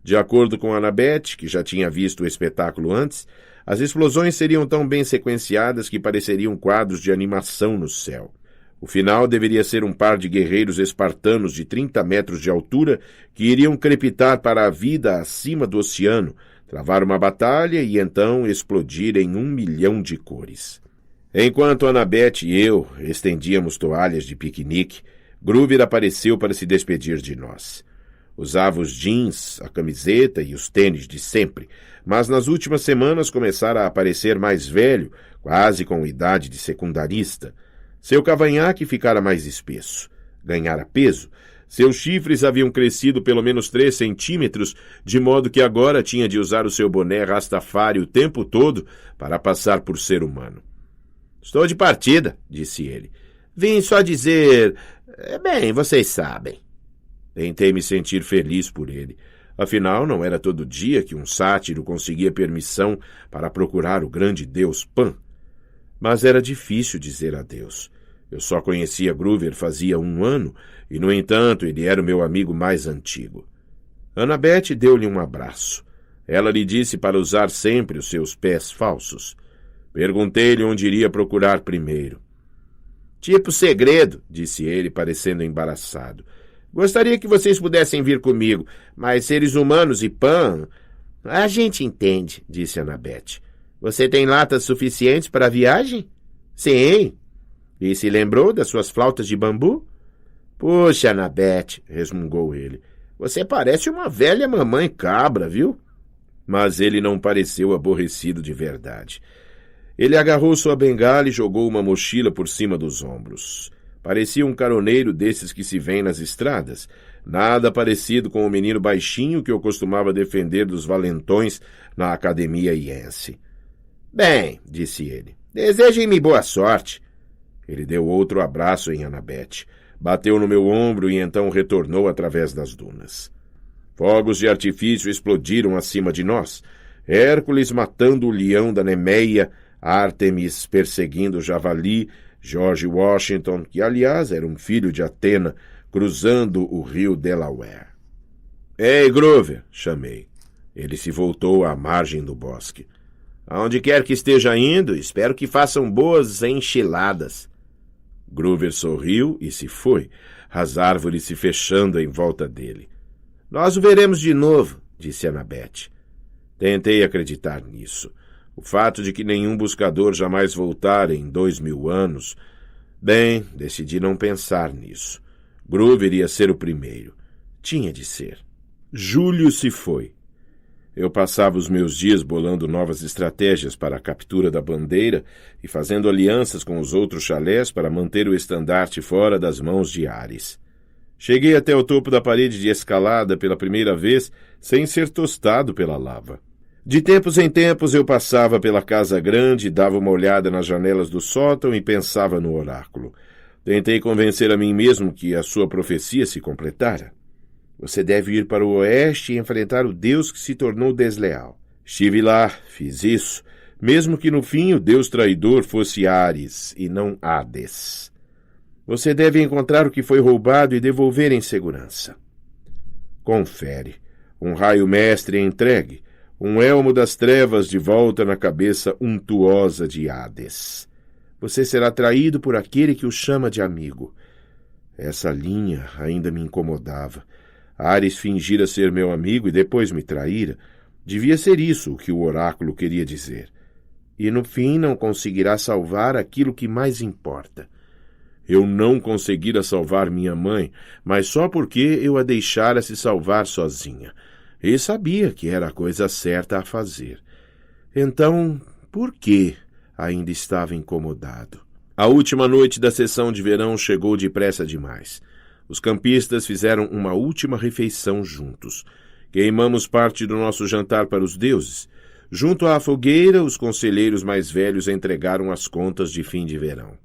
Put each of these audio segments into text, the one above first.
De acordo com Annabeth, que já tinha visto o espetáculo antes, as explosões seriam tão bem sequenciadas que pareceriam quadros de animação no céu. O final deveria ser um par de guerreiros espartanos de 30 metros de altura que iriam crepitar para a vida acima do oceano, travar uma batalha e então explodir em 1 milhão de cores. Enquanto Annabeth e eu estendíamos toalhas de piquenique, Groover apareceu para se despedir de nós. Usava os jeans, a camiseta e os tênis de sempre, mas nas últimas semanas começara a aparecer mais velho, quase com idade de secundarista. Seu cavanhaque ficara mais espesso. Ganhara peso. Seus chifres haviam crescido pelo menos 3 centímetros, de modo que agora tinha de usar o seu boné Rastafari o tempo todo para passar por ser humano. Estou de partida, disse ele. Vim só dizer... Bem, vocês sabem. Tentei me sentir feliz por ele. Afinal, não era todo dia que um sátiro conseguia permissão para procurar o grande deus Pan. Mas era difícil dizer adeus. Eu só conhecia Groover fazia 1 ano e, no entanto, ele era o meu amigo mais antigo. Annabeth deu-lhe um abraço. Ela lhe disse para usar sempre os seus pés falsos. Perguntei-lhe onde iria procurar primeiro. Tipo segredo, disse ele, parecendo embaraçado. Gostaria que vocês pudessem vir comigo, mas seres humanos e Pan... A gente entende, disse Annabeth. Você tem latas suficientes para a viagem? Sim. E se lembrou das suas flautas de bambu? Puxa, Annabeth, resmungou ele. Você parece uma velha mamãe cabra, viu? Mas ele não pareceu aborrecido de verdade. Ele agarrou sua bengala e jogou uma mochila por cima dos ombros. Parecia um caroneiro desses que se vêem nas estradas, nada parecido com o menino baixinho que eu costumava defender dos valentões na academia iense. Bem, disse ele, desejem-me boa sorte. Ele deu outro abraço em Annabeth, bateu no meu ombro e então retornou através das dunas. Fogos de artifício explodiram acima de nós, Hércules matando o leão da Nemeia, Ártemis perseguindo o javali, George Washington, que aliás era um filho de Atena, cruzando o rio Delaware. Ei, Groover, chamei. Ele se voltou à margem do bosque. Aonde quer que esteja indo, espero que façam boas enchiladas. Groover sorriu e se foi, as árvores se fechando em volta dele. Nós o veremos de novo, disse Annabeth. Tentei acreditar nisso. O fato de que nenhum buscador jamais voltara em 2000 anos... Bem, decidi não pensar nisso. Groover iria ser o primeiro. Tinha de ser. Julho se foi. Eu passava os meus dias bolando novas estratégias para a captura da bandeira e fazendo alianças com os outros chalés para manter o estandarte fora das mãos de Ares. Cheguei até o topo da parede de escalada pela primeira vez sem ser tostado pela lava. De tempos em tempos eu passava pela casa grande, dava uma olhada nas janelas do sótão e pensava no oráculo. Tentei convencer a mim mesmo que a sua profecia se completara. Você deve ir para o oeste e enfrentar o Deus que se tornou desleal. Estive lá, fiz isso, mesmo que no fim o Deus traidor fosse Ares e não Hades. Você deve encontrar o que foi roubado e devolver em segurança. Confere. Um raio mestre entregue. Um elmo das trevas de volta na cabeça untuosa de Hades. Você será traído por aquele que o chama de amigo. Essa linha ainda me incomodava. Ares fingira ser meu amigo e depois me traíra. Devia ser isso o que o oráculo queria dizer. E no fim não conseguirá salvar aquilo que mais importa. Eu não conseguira salvar minha mãe, mas só porque eu a deixara se salvar sozinha. E sabia que era a coisa certa a fazer. Então, por que ainda estava incomodado? A última noite da sessão de verão chegou depressa demais. Os campistas fizeram uma última refeição juntos. Queimamos parte do nosso jantar para os deuses. Junto à fogueira, os conselheiros mais velhos entregaram as contas de fim de verão.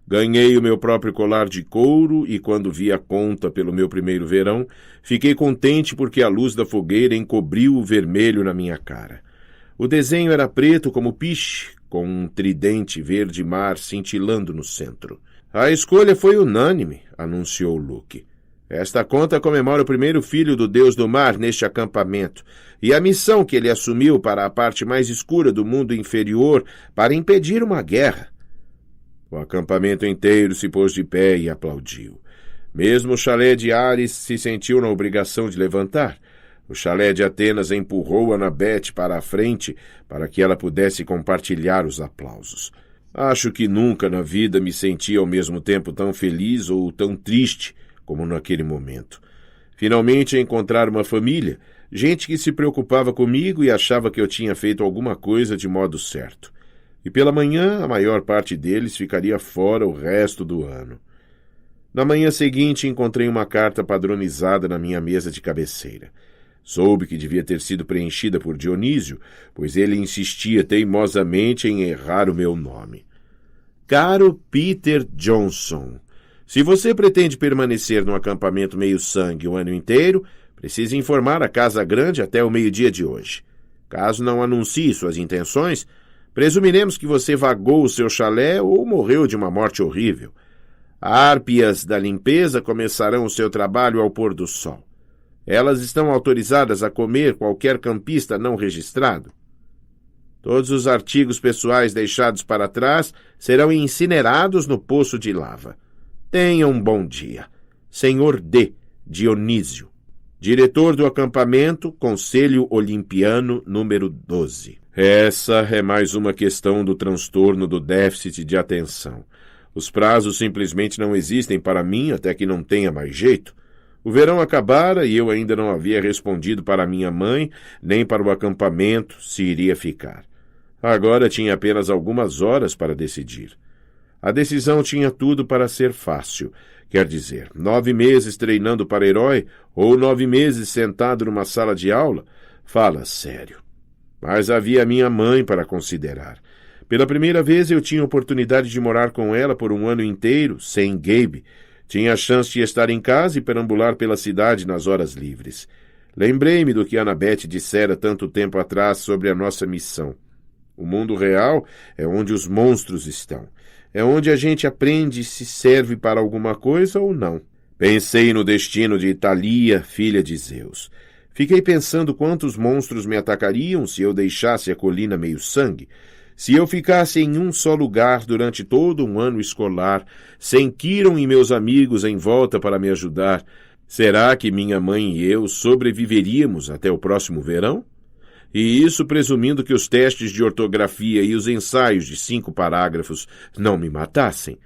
Ganhei o meu próprio colar de couro e, quando vi a conta pelo meu primeiro verão, fiquei contente porque a luz da fogueira encobriu o vermelho na minha cara. O desenho era preto como piche, com um tridente verde-mar cintilando no centro. A escolha foi unânime, anunciou Luke. Esta conta comemora o primeiro filho do deus do mar neste acampamento e a missão que ele assumiu para a parte mais escura do mundo inferior para impedir uma guerra. O acampamento inteiro se pôs de pé e aplaudiu. Mesmo o chalé de Ares se sentiu na obrigação de levantar. O chalé de Atenas empurrou Anabete para a frente para que ela pudesse compartilhar os aplausos. Acho que nunca na vida me senti ao mesmo tempo tão feliz ou tão triste como naquele momento. Finalmente encontrar uma família, gente que se preocupava comigo e achava que eu tinha feito alguma coisa de modo certo. E pela manhã a maior parte deles ficaria fora o resto do ano. Na manhã seguinte encontrei uma carta padronizada na minha mesa de cabeceira. Soube que devia ter sido preenchida por Dionísio, pois ele insistia teimosamente em errar o meu nome. Caro Peter Johnson, se você pretende permanecer no acampamento meio-sangue o ano inteiro, precisa informar a Casa Grande até o meio-dia de hoje. Caso não anuncie suas intenções, presumiremos que você vagou o seu chalé ou morreu de uma morte horrível. Harpias da limpeza começarão o seu trabalho ao pôr do sol. Elas estão autorizadas a comer qualquer campista não registrado. Todos os artigos pessoais deixados para trás serão incinerados no poço de lava. Tenha um bom dia. Senhor D. Dionísio, diretor do acampamento, Conselho Olimpiano, número 12. Essa é mais uma questão do transtorno do déficit de atenção. Os prazos simplesmente não existem para mim até que não tenha mais jeito. O verão acabara e eu ainda não havia respondido para minha mãe, nem para o acampamento, se iria ficar. Agora tinha apenas algumas horas para decidir. A decisão tinha tudo para ser fácil. Quer dizer, 9 meses treinando para herói ou 9 meses sentado numa sala de aula? Fala sério. Mas havia minha mãe para considerar. Pela primeira vez eu tinha oportunidade de morar com ela por um ano inteiro, sem Gabe. Tinha a chance de estar em casa e perambular pela cidade nas horas livres. Lembrei-me do que Anabete dissera tanto tempo atrás sobre a nossa missão. O mundo real é onde os monstros estão. É onde a gente aprende se serve para alguma coisa ou não. Pensei no destino de Thalia, filha de Zeus. Fiquei pensando quantos monstros me atacariam se eu deixasse a colina meio-sangue. Se eu ficasse em um só lugar durante todo um ano escolar, sem Kiron e meus amigos em volta para me ajudar, será que minha mãe e eu sobreviveríamos até o próximo verão? E isso presumindo que os testes de ortografia e os ensaios de 5 parágrafos não me matassem.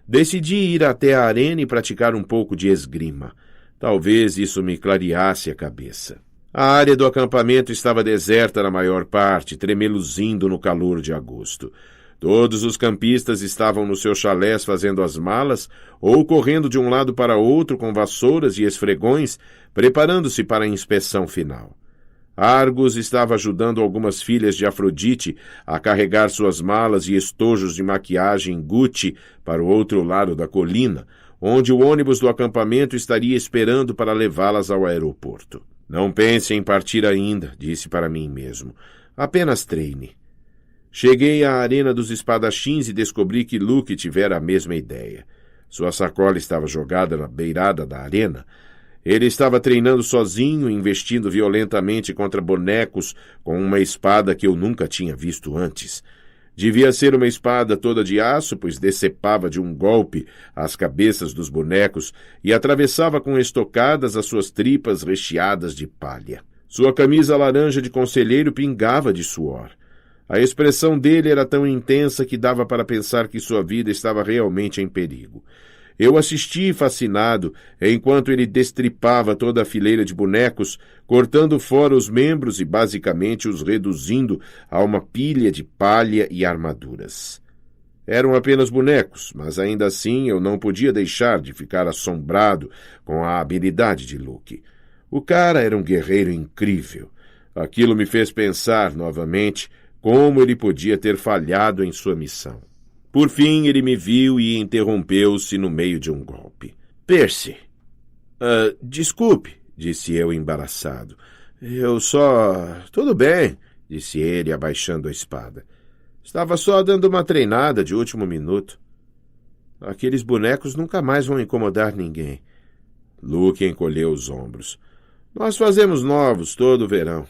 Decidi ir até a arena e praticar um pouco de esgrima. Talvez isso me clareasse a cabeça. A área do acampamento estava deserta na maior parte, tremeluzindo no calor de agosto. Todos os campistas estavam nos seus chalés fazendo as malas ou correndo de um lado para outro com vassouras e esfregões, preparando-se para a inspeção final. Argos estava ajudando algumas filhas de Afrodite a carregar suas malas e estojos de maquiagem Gucci para o outro lado da colina, onde o ônibus do acampamento estaria esperando para levá-las ao aeroporto. Não pense em partir ainda, disse para mim mesmo. Apenas treine. Cheguei à arena dos espadachins e descobri que Luke tivera a mesma ideia. Sua sacola estava jogada na beirada da arena. Ele estava treinando sozinho, investindo violentamente contra bonecos com uma espada que eu nunca tinha visto antes. Devia ser uma espada toda de aço, pois decepava de um golpe as cabeças dos bonecos e atravessava com estocadas as suas tripas recheadas de palha. Sua camisa laranja de conselheiro pingava de suor. A expressão dele era tão intensa que dava para pensar que sua vida estava realmente em perigo. Eu assisti fascinado, enquanto ele destripava toda a fileira de bonecos, cortando fora os membros e basicamente os reduzindo a uma pilha de palha e armaduras. Eram apenas bonecos, mas ainda assim eu não podia deixar de ficar assombrado com a habilidade de Luke. O cara era um guerreiro incrível. Aquilo me fez pensar novamente como ele podia ter falhado em sua missão. Por fim, ele me viu e interrompeu-se no meio de um golpe. Percy. Desculpe, disse eu embaraçado. Eu só... Tudo bem, disse ele abaixando a espada. Estava só dando uma treinada de último minuto. Aqueles bonecos nunca mais vão incomodar ninguém. Luke encolheu os ombros. Nós fazemos novos todo o verão.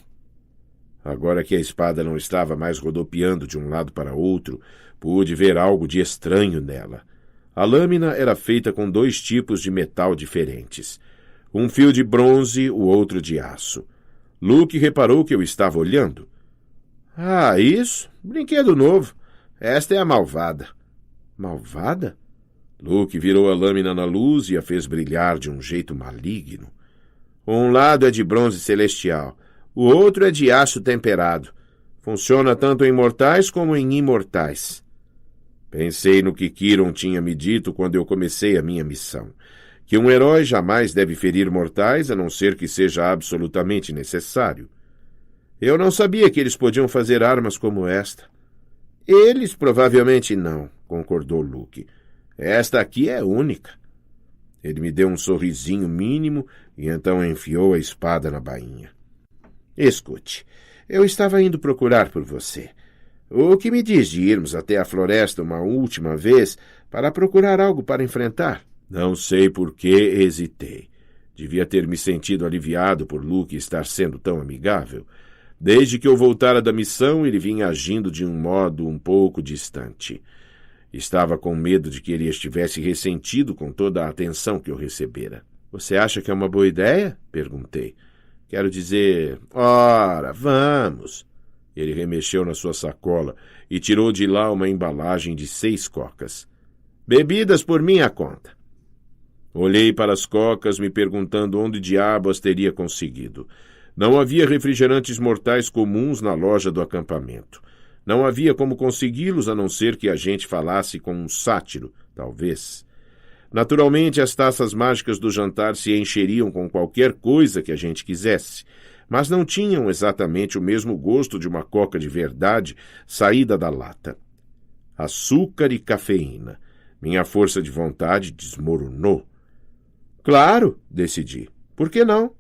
Agora que a espada não estava mais rodopiando de um lado para outro, pude ver algo de estranho nela. A lâmina era feita com 2 tipos de metal diferentes. Um fio de bronze, o outro de aço. Luke reparou que eu estava olhando. Ah, isso? Brinquedo novo. Esta é a malvada. Malvada? Luke virou a lâmina na luz e a fez brilhar de um jeito maligno. Um lado é de bronze celestial, o outro é de aço temperado. Funciona tanto em mortais como em imortais. Pensei no que Kiron tinha me dito quando eu comecei a minha missão, que um herói jamais deve ferir mortais a não ser que seja absolutamente necessário. Eu não sabia que eles podiam fazer armas como esta. Eles provavelmente não, concordou Luke. Esta aqui é única. Ele me deu um sorrisinho mínimo e então enfiou a espada na bainha. Escute, eu estava indo procurar por você. O que me diz de irmos até a floresta uma última vez para procurar algo para enfrentar? Não sei por que hesitei. Devia ter me sentido aliviado por Luke estar sendo tão amigável. Desde que eu voltara da missão, ele vinha agindo de um modo um pouco distante. Estava com medo de que ele estivesse ressentido com toda a atenção que eu recebera. Você acha que é uma boa ideia? Perguntei. Quero dizer, ora, vamos. Ele remexeu na sua sacola e tirou de lá uma embalagem de 6 cocas. Bebidas por minha conta. Olhei para as cocas, me perguntando onde diabo as teria conseguido. Não havia refrigerantes mortais comuns na loja do acampamento. Não havia como consegui-los a não ser que a gente falasse com um sátiro, talvez. Naturalmente, as taças mágicas do jantar se encheriam com qualquer coisa que a gente quisesse, mas não tinham exatamente o mesmo gosto de uma coca de verdade saída da lata. Açúcar e cafeína. Minha força de vontade desmoronou. Claro, decidi. Por que não?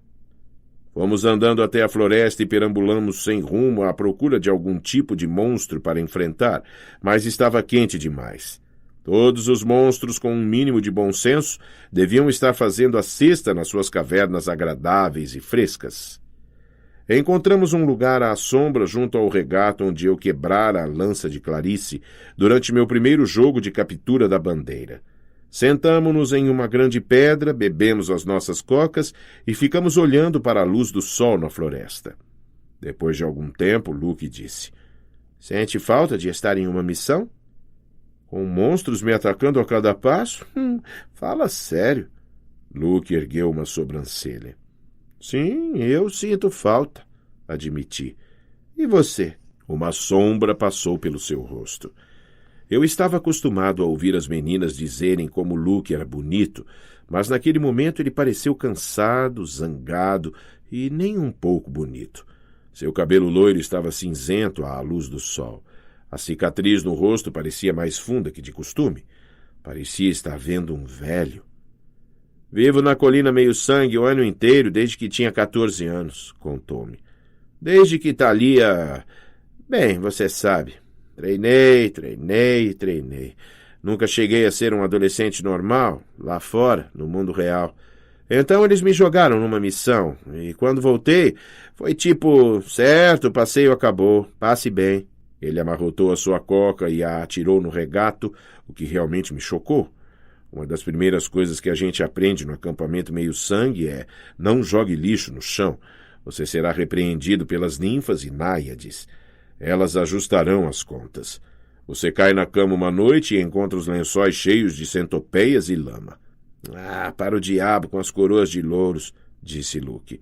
Fomos andando até a floresta e perambulamos sem rumo à procura de algum tipo de monstro para enfrentar, mas estava quente demais. Todos os monstros com um mínimo de bom senso deviam estar fazendo a siesta nas suas cavernas agradáveis e frescas. Encontramos um lugar à sombra junto ao regato onde eu quebrara a lança de Clarice durante meu primeiro jogo de captura da bandeira. Sentamo-nos em uma grande pedra, bebemos as nossas cocas e ficamos olhando para a luz do sol na floresta. Depois de algum tempo, Luke disse, Sente falta de estar em uma missão? Com monstros me atacando a cada passo? Fala sério. Luke ergueu uma sobrancelha. Sim, eu sinto falta, admiti. E você? Uma sombra passou pelo seu rosto. Eu estava acostumado a ouvir as meninas dizerem como Luke era bonito, mas naquele momento ele pareceu cansado, zangado e nem um pouco bonito. Seu cabelo loiro estava cinzento à luz do sol. A cicatriz no rosto parecia mais funda que de costume. Parecia estar vendo um velho. Vivo na colina meio-sangue o ano inteiro, desde que tinha 14 anos, contou-me. Desde que Thalia... Bem, você sabe... Treinei. Nunca cheguei a ser um adolescente normal, lá fora, no mundo real. Então eles me jogaram numa missão, e quando voltei, foi tipo, certo, o passeio acabou, passe bem. Ele amarrotou a sua coca e a atirou no regato, o que realmente me chocou. Uma das primeiras coisas que a gente aprende no acampamento meio-sangue é não jogue lixo no chão. Você será repreendido pelas ninfas e náiades. Elas ajustarão as contas. Você cai na cama uma noite e encontra os lençóis cheios de centopeias e lama. Ah, para o diabo com as coroas de louros, disse Luke.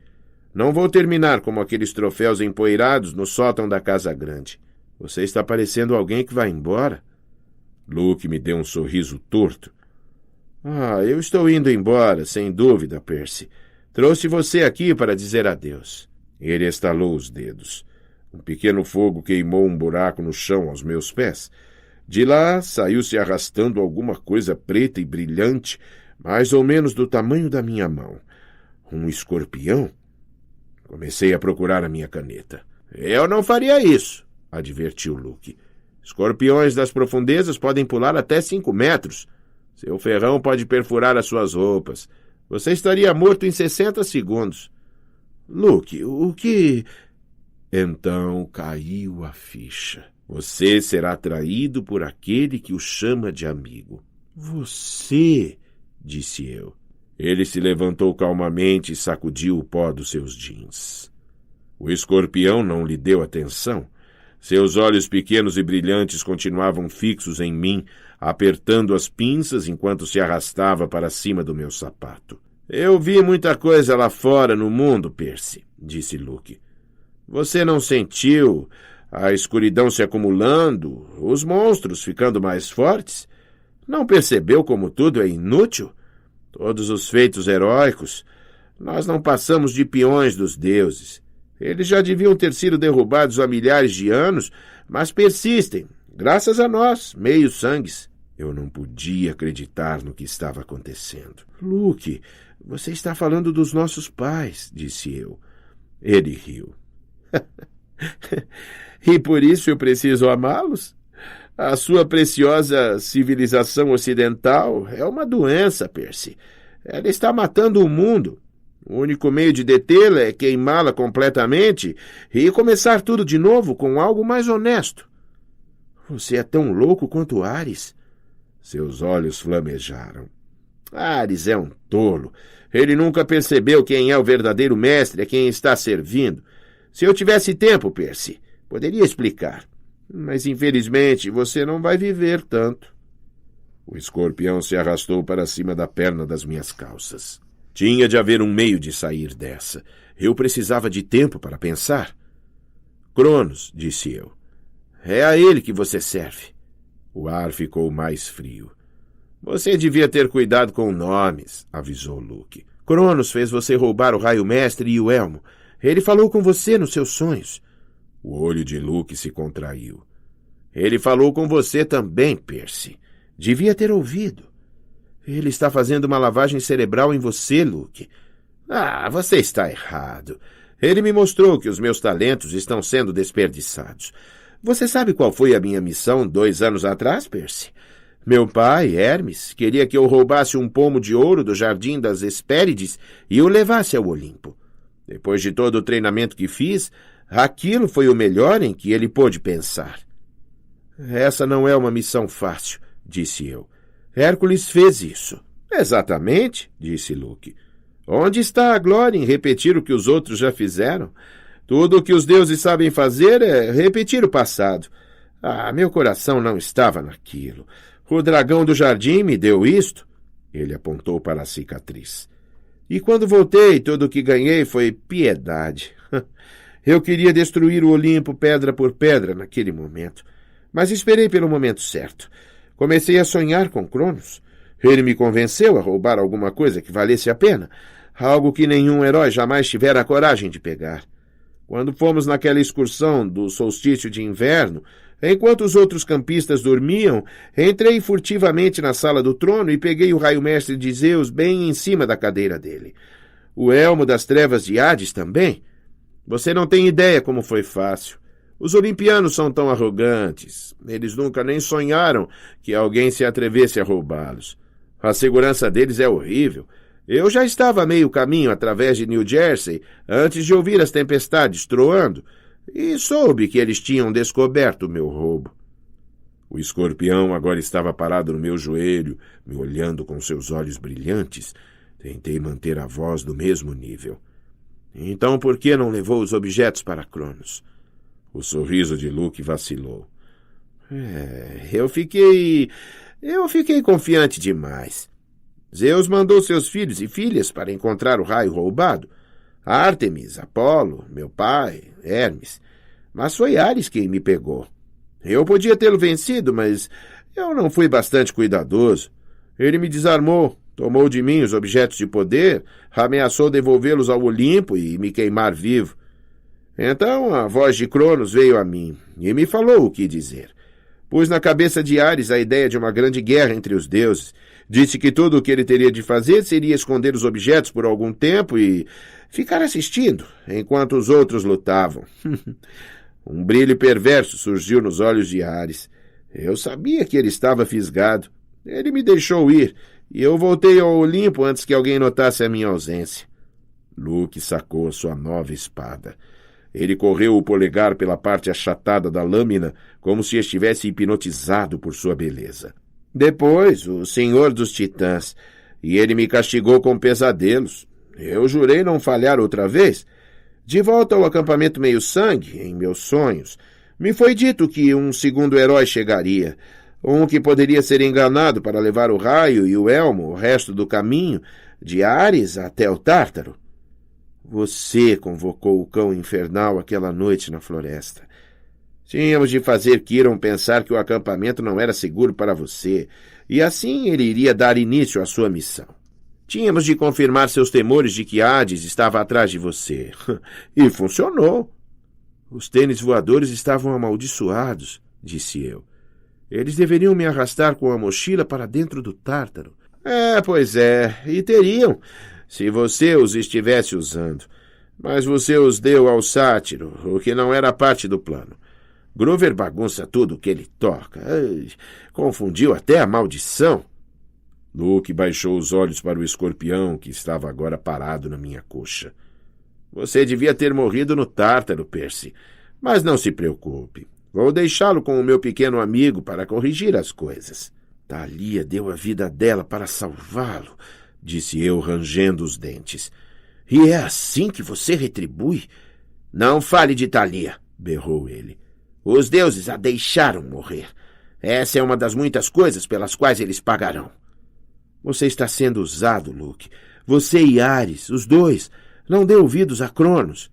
Não vou terminar como aqueles troféus empoeirados no sótão da casa grande. Você está parecendo alguém que vai embora? Luke me deu um sorriso torto. Ah, eu estou indo embora, sem dúvida, Percy. Trouxe você aqui para dizer adeus. Ele estalou os dedos. Um pequeno fogo queimou um buraco no chão aos meus pés. De lá saiu-se arrastando alguma coisa preta e brilhante, mais ou menos do tamanho da minha mão. Um escorpião? Comecei a procurar a minha caneta. Eu não faria isso, advertiu Luke. Escorpiões das profundezas podem pular até 5 metros. Seu ferrão pode perfurar as suas roupas. Você estaria morto em 60 segundos. Luke, o que... Então caiu a ficha. Você será traído por aquele que o chama de amigo. Você, disse eu. Ele se levantou calmamente e sacudiu o pó dos seus jeans. O escorpião não lhe deu atenção. Seus olhos pequenos e brilhantes continuavam fixos em mim, apertando as pinças enquanto se arrastava para cima do meu sapato. Eu vi muita coisa lá fora no mundo, Percy, disse Luke. Você não sentiu a escuridão se acumulando, os monstros ficando mais fortes? Não percebeu como tudo é inútil? Todos os feitos heróicos. Nós não passamos de peões dos deuses. Eles já deviam ter sido derrubados há milhares de anos, mas persistem, graças a nós, meios-sangues. Eu não podia acreditar no que estava acontecendo. Luke, você está falando dos nossos pais, disse eu. Ele riu. E por isso eu preciso amá-los? A sua preciosa civilização ocidental é uma doença, Percy. Ela está matando o mundo. O único meio de detê-la é queimá-la completamente e começar tudo de novo com algo mais honesto. Você é tão louco quanto Ares. Seus olhos flamejaram. Ares é um tolo. Ele nunca percebeu quem é o verdadeiro mestre a quem está servindo. Se eu tivesse tempo, Percy, poderia explicar. Mas, infelizmente, você não vai viver tanto. O escorpião se arrastou para cima da perna das minhas calças. Tinha de haver um meio de sair dessa. Eu precisava de tempo para pensar. Cronos, disse eu. É a ele que você serve. O ar ficou mais frio. Você devia ter cuidado com nomes, avisou Luke. Cronos fez você roubar o raio-mestre e o elmo. Ele falou com você nos seus sonhos. O olho de Luke se contraiu. Ele falou com você também, Percy. Devia ter ouvido. Ele está fazendo uma lavagem cerebral em você, Luke. Ah, você está errado. Ele me mostrou que os meus talentos estão sendo desperdiçados. Você sabe qual foi a minha missão 2 anos atrás, Percy? Meu pai, Hermes, queria que eu roubasse um pomo de ouro do jardim das Hespérides e o levasse ao Olimpo. Depois de todo o treinamento que fiz, aquilo foi o melhor em que ele pôde pensar. Essa não é uma missão fácil, disse eu. Hércules fez isso. Exatamente, disse Luke. Onde está a glória em repetir o que os outros já fizeram? Tudo o que os deuses sabem fazer é repetir o passado. Ah, meu coração não estava naquilo. O dragão do jardim me deu isto. Ele apontou para a cicatriz. E quando voltei, tudo o que ganhei foi piedade. Eu queria destruir o Olimpo pedra por pedra naquele momento, mas esperei pelo momento certo. Comecei a sonhar com Cronos. Ele me convenceu a roubar alguma coisa que valesse a pena, algo que nenhum herói jamais tivera a coragem de pegar. Quando fomos naquela excursão do solstício de inverno, enquanto os outros campistas dormiam, entrei furtivamente na sala do trono e peguei o raio-mestre de Zeus bem em cima da cadeira dele. O elmo das trevas de Hades também. Você não tem ideia como foi fácil. Os olimpianos são tão arrogantes. Eles nunca nem sonharam que alguém se atrevesse a roubá-los. A segurança deles é horrível. Eu já estava a meio caminho através de New Jersey antes de ouvir as tempestades troando e soube que eles tinham descoberto o meu roubo. O escorpião agora estava parado no meu joelho, me olhando com seus olhos brilhantes. Tentei manter a voz do mesmo nível. Então por que não levou os objetos para Cronos? O sorriso de Luke vacilou. Eu fiquei confiante demais. Zeus mandou seus filhos e filhas para encontrar o raio roubado. Ártemis, Apolo, meu pai, Hermes. Mas foi Ares quem me pegou. Eu podia tê-lo vencido, mas eu não fui bastante cuidadoso. Ele me desarmou, tomou de mim os objetos de poder, ameaçou devolvê-los ao Olimpo e me queimar vivo. Então a voz de Cronos veio a mim e me falou o que dizer. Pus na cabeça de Ares a ideia de uma grande guerra entre os deuses. Disse que tudo o que ele teria de fazer seria esconder os objetos por algum tempo e ficar assistindo, enquanto os outros lutavam. Um brilho perverso surgiu nos olhos de Ares. Eu sabia que ele estava fisgado. Ele me deixou ir, e eu voltei ao Olimpo antes que alguém notasse a minha ausência. Luke sacou sua nova espada. Ele correu o polegar pela parte achatada da lâmina, como se estivesse hipnotizado por sua beleza. Depois, o Senhor dos Titãs, e ele me castigou com pesadelos. Eu jurei não falhar outra vez. De volta ao acampamento meio-sangue, em meus sonhos, me foi dito que um segundo herói chegaria, um que poderia ser enganado para levar o raio e o elmo o resto do caminho, de Ares até o Tártaro. Você convocou o cão infernal aquela noite na floresta. Tínhamos de fazer Quirón pensar que o acampamento não era seguro para você, e assim ele iria dar início à sua missão. Tínhamos de confirmar seus temores de que Hades estava atrás de você. E funcionou. Os tênis voadores estavam amaldiçoados, disse eu. Eles deveriam me arrastar com a mochila para dentro do Tártaro. Pois é, e teriam, se você os estivesse usando. Mas você os deu ao sátiro, o que não era parte do plano. Groover bagunça tudo o que ele toca. Confundiu até a maldição. Luke baixou os olhos para o escorpião que estava agora parado na minha coxa. Você devia ter morrido no Tártaro, Percy. Mas não se preocupe. Vou deixá-lo com o meu pequeno amigo para corrigir as coisas. Thalia deu a vida dela para salvá-lo, disse eu, rangendo os dentes. E é assim que você retribui? Não fale de Thalia, berrou ele. Os deuses a deixaram morrer. Essa é uma das muitas coisas pelas quais eles pagarão. Você está sendo usado, Luke. Você e Ares, os dois. Não dê ouvidos a Cronos.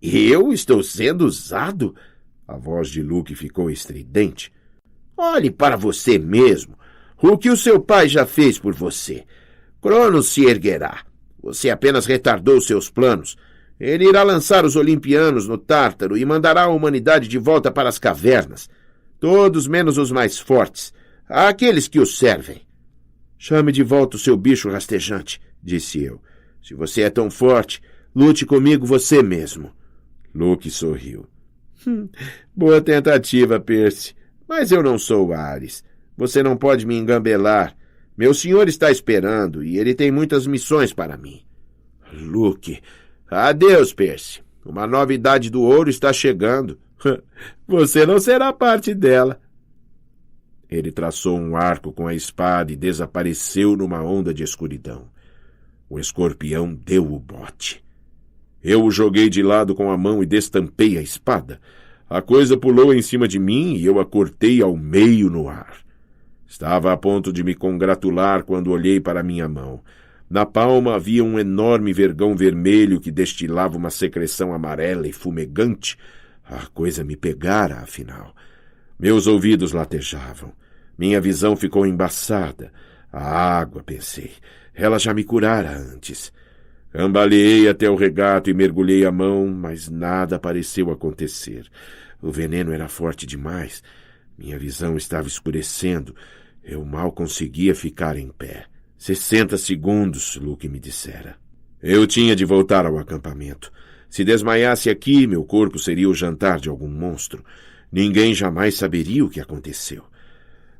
Eu estou sendo usado? A voz de Luke ficou estridente. Olhe para você mesmo. O que o seu pai já fez por você. Cronos se erguerá. Você apenas retardou seus planos. Ele irá lançar os olimpianos no Tártaro e mandará a humanidade de volta para as cavernas. Todos menos os mais fortes. Aqueles que os servem. Chame de volta o seu bicho rastejante, disse eu. Se você é tão forte, lute comigo você mesmo. Luke sorriu. Boa tentativa, Percy. Mas eu não sou Ares. Você não pode me engambelar. Meu senhor está esperando e ele tem muitas missões para mim. Luke. Adeus, Percy. Uma nova idade do ouro está chegando. Você não será parte dela. Ele traçou um arco com a espada e desapareceu numa onda de escuridão. O escorpião deu o bote. Eu o joguei de lado com a mão e destampei a espada. A coisa pulou em cima de mim e eu a cortei ao meio no ar. Estava a ponto de me congratular quando olhei para minha mão. Na palma havia um enorme vergão vermelho que destilava uma secreção amarela e fumegante. A coisa me pegara, afinal. Meus ouvidos latejavam. Minha visão ficou embaçada. A água, pensei. Ela já me curara antes. Cambaleei até o regato e mergulhei a mão, mas nada pareceu acontecer. O veneno era forte demais. Minha visão estava escurecendo. Eu mal conseguia ficar em pé. 60 segundos, Luke me dissera. Eu tinha de voltar ao acampamento. Se desmaiasse aqui, meu corpo seria o jantar de algum monstro. Ninguém jamais saberia o que aconteceu.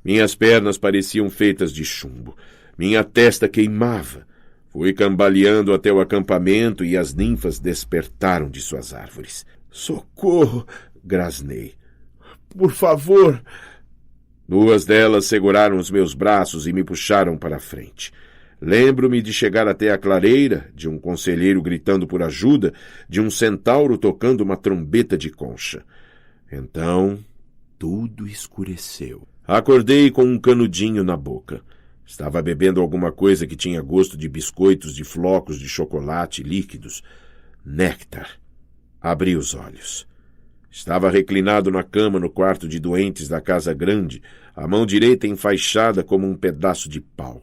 Minhas pernas pareciam feitas de chumbo. Minha testa queimava. Fui cambaleando até o acampamento e as ninfas despertaram de suas árvores. Socorro! Grasnei. Por favor! 2 delas seguraram os meus braços e me puxaram para a frente. Lembro-me de chegar até a clareira, de um conselheiro gritando por ajuda, de um centauro tocando uma trombeta de concha. Então, tudo escureceu. Acordei com um canudinho na boca. Estava bebendo alguma coisa que tinha gosto de biscoitos de flocos de chocolate líquidos. Néctar. Abri os olhos. Estava reclinado na cama no quarto de doentes da casa grande, a mão direita enfaixada como um pedaço de pau.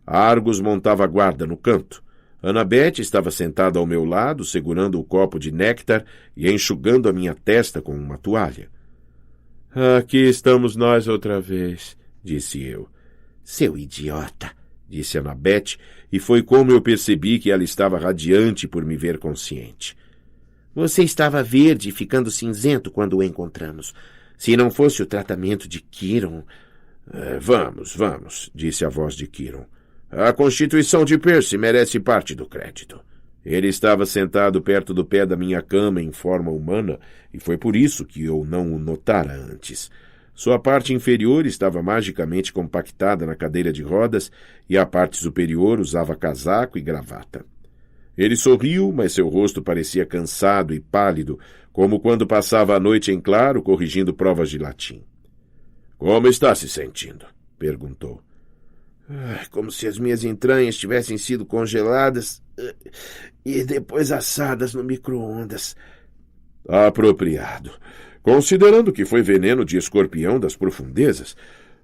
Argos montava guarda no canto. Annabeth estava sentada ao meu lado, segurando o copo de néctar e enxugando a minha testa com uma toalha. Aqui estamos nós outra vez, disse eu. Seu idiota, disse Annabeth, e foi como eu percebi que ela estava radiante por me ver consciente. Você estava verde e ficando cinzento quando o encontramos. Se não fosse o tratamento de Quirón... Vamos, disse a voz de Quirón. A constituição de Percy merece parte do crédito. Ele estava sentado perto do pé da minha cama em forma humana, e foi por isso que eu não o notara antes. Sua parte inferior estava magicamente compactada na cadeira de rodas e a parte superior usava casaco e gravata. Ele sorriu, mas seu rosto parecia cansado e pálido, como quando passava a noite em claro corrigindo provas de latim. — Como está se sentindo? — perguntou. — Como se as minhas entranhas tivessem sido congeladas e depois assadas no micro-ondas. — Apropriado. Considerando que foi veneno de escorpião das profundezas,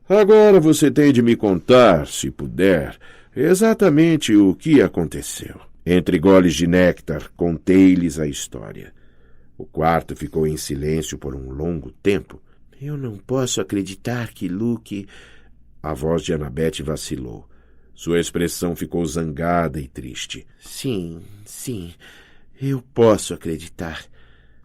agora você tem de me contar, se puder, exatamente o que aconteceu. Entre goles de néctar, contei-lhes a história. O quarto ficou em silêncio por um longo tempo. — Eu não posso acreditar que Luke... A voz de Annabeth vacilou. Sua expressão ficou zangada e triste. — Sim, eu posso acreditar.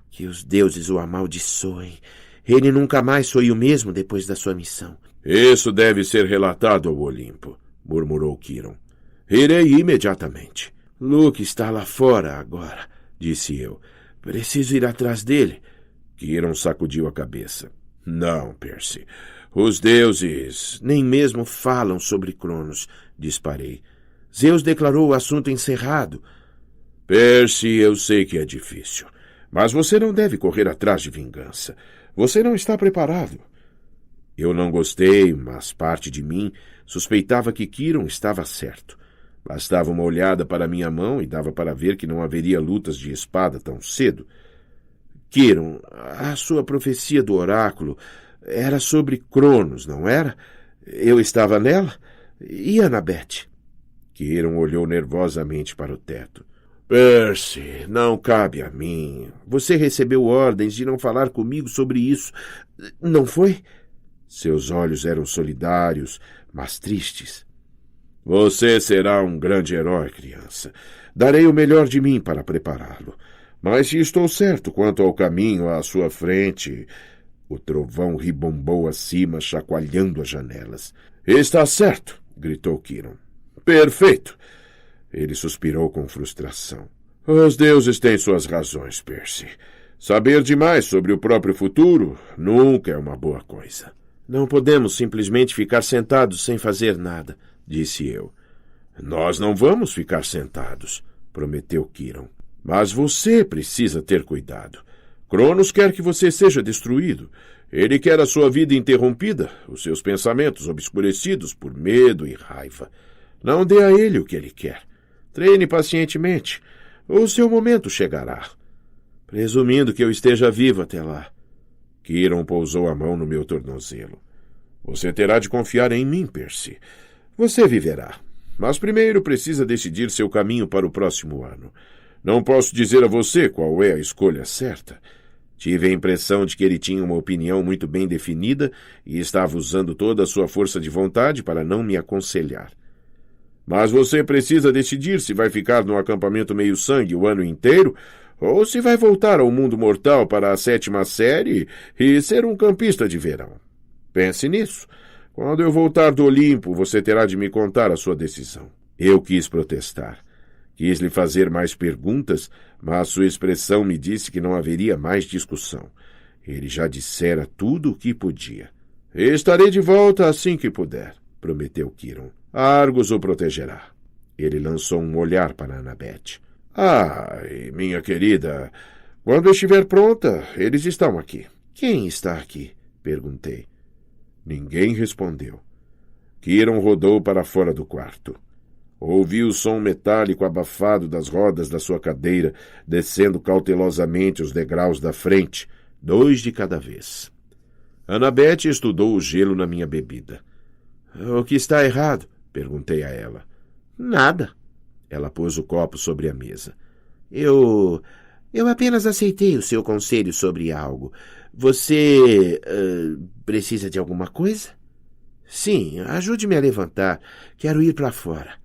Que os deuses o amaldiçoem. Ele nunca mais foi o mesmo depois da sua missão. — Isso deve ser relatado ao Olimpo, murmurou Quiron. — Irei imediatamente. — Luke está lá fora agora, disse eu. Preciso ir atrás dele. Quiron sacudiu a cabeça. — Não, Percy. Os deuses nem mesmo falam sobre Cronos, disparei. Zeus declarou o assunto encerrado. — Percy, eu sei que é difícil. Mas você não deve correr atrás de vingança. Você não está preparado. Eu não gostei, mas parte de mim suspeitava que Quiron estava certo. Bastava uma olhada para minha mão e dava para ver que não haveria lutas de espada tão cedo. Quiron, a sua profecia do oráculo era sobre Cronos, não era? Eu estava nela? E Annabeth? Quiron olhou nervosamente para o teto. Percy, não cabe a mim. Você recebeu ordens de não falar comigo sobre isso, não foi? Seus olhos eram solidários, mas tristes. Você será um grande herói, criança. Darei o melhor de mim para prepará-lo. Mas se estou certo quanto ao caminho à sua frente... O trovão ribombou acima, chacoalhando as janelas. Está certo, gritou Quiron. Perfeito. Ele suspirou com frustração. Os deuses têm suas razões, Percy. Saber demais sobre o próprio futuro nunca é uma boa coisa. Não podemos simplesmente ficar sentados sem fazer nada, disse eu. Nós não vamos ficar sentados, prometeu Quiron. Mas você precisa ter cuidado. Cronos quer que você seja destruído. Ele quer a sua vida interrompida, os seus pensamentos obscurecidos por medo e raiva. Não dê a ele o que ele quer. Treine pacientemente. O seu momento chegará. Presumindo que eu esteja vivo até lá. Quiron pousou a mão no meu tornozelo. Você terá de confiar em mim, Percy. Você viverá. Mas primeiro precisa decidir seu caminho para o próximo ano. Não posso dizer a você qual é a escolha certa. Tive a impressão de que ele tinha uma opinião muito bem definida e estava usando toda a sua força de vontade para não me aconselhar. Mas você precisa decidir se vai ficar no acampamento meio-sangue o ano inteiro ou se vai voltar ao mundo mortal para a 7ª série e ser um campista de verão. Pense nisso. Quando eu voltar do Olimpo, você terá de me contar a sua decisão. Eu quis protestar. Quis lhe fazer mais perguntas, mas sua expressão me disse que não haveria mais discussão. Ele já dissera tudo o que podia. — Estarei de volta assim que puder, prometeu Quiron. Argos o protegerá. Ele lançou um olhar para Annabeth. — minha querida, quando estiver pronta, eles estão aqui. — Quem está aqui? Perguntei. Ninguém respondeu. Quiron rodou para fora do quarto. Ouvi o som metálico abafado das rodas da sua cadeira, descendo cautelosamente os degraus da frente, 2 de cada vez. Annabeth estudou o gelo na minha bebida. — O que está errado? Perguntei a ela. — Nada. Ela pôs o copo sobre a mesa. Eu apenas aceitei o seu conselho sobre algo. Você precisa de alguma coisa? — Sim, ajude-me a levantar. Quero ir para fora.